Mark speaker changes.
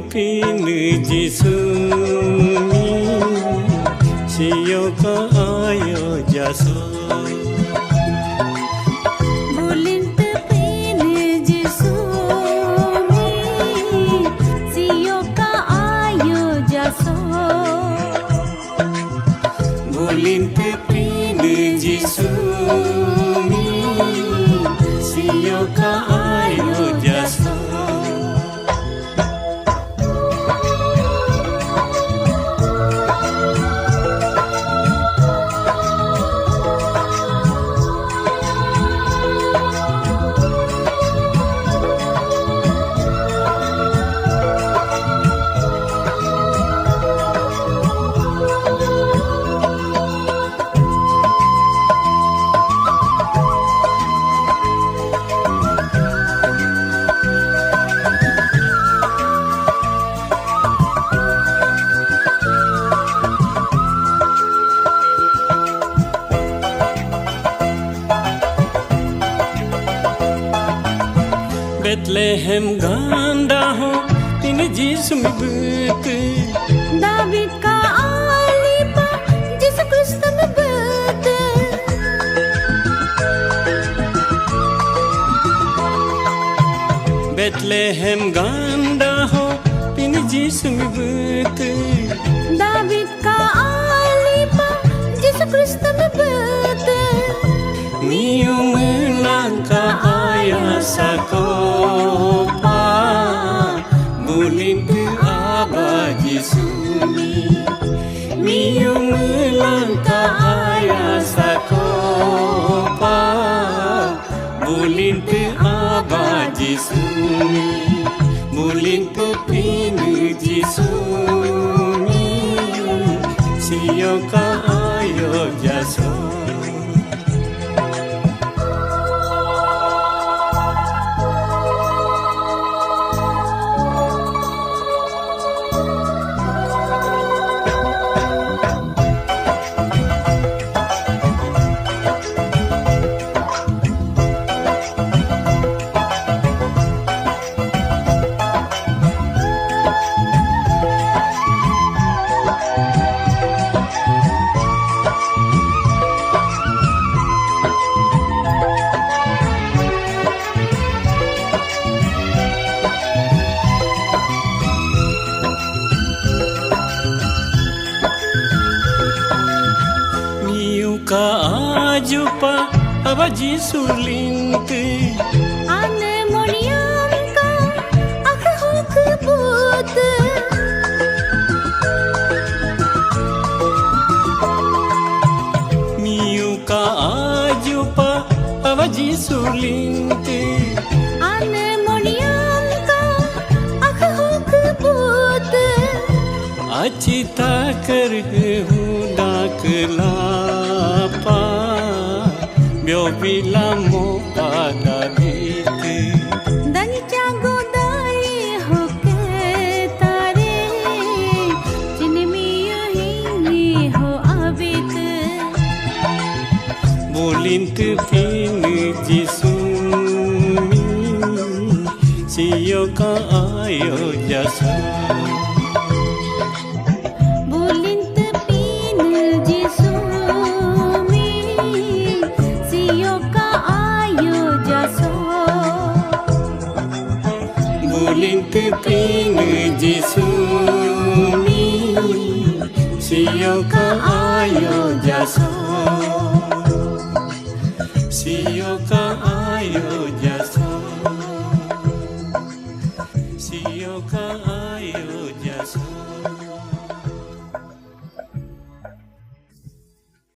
Speaker 1: pin Jisumi siyo ka ayo jaso Bulinte pin Jisumi siyo ka ayo jaso Bethlehem ganda ho tin Jisumi bet
Speaker 2: David ka alipa Yesus Kristus bet
Speaker 1: Bethlehem ganda ho tin Jisumi bet
Speaker 2: David ka alipa Yesus Kristus bet
Speaker 1: Miu menangka ayah sakopa Bulimpu Aba Jisumi Miu melangka ayah sakopa Bulimpu Aba Jisumi Bulimpu pinu Jisumi siyo ka ayo jaso Ka ajupa Aba Jisulinte
Speaker 2: Ane moniam ka Ak hok but
Speaker 1: Miu ka ajupa Aba Jisulinte
Speaker 2: Ane moniam ka Ak hok but
Speaker 1: Acita kar huda kelapa Bio bilamo pada bite
Speaker 2: Dani jago dari hoke tare Jini miya hini ho abit
Speaker 1: Bulintu pin Jisumi siyo ka ayo jasa Bulinte pin Jisumi siyo ka ayo jaso siyo ka ayo jaso siyo ka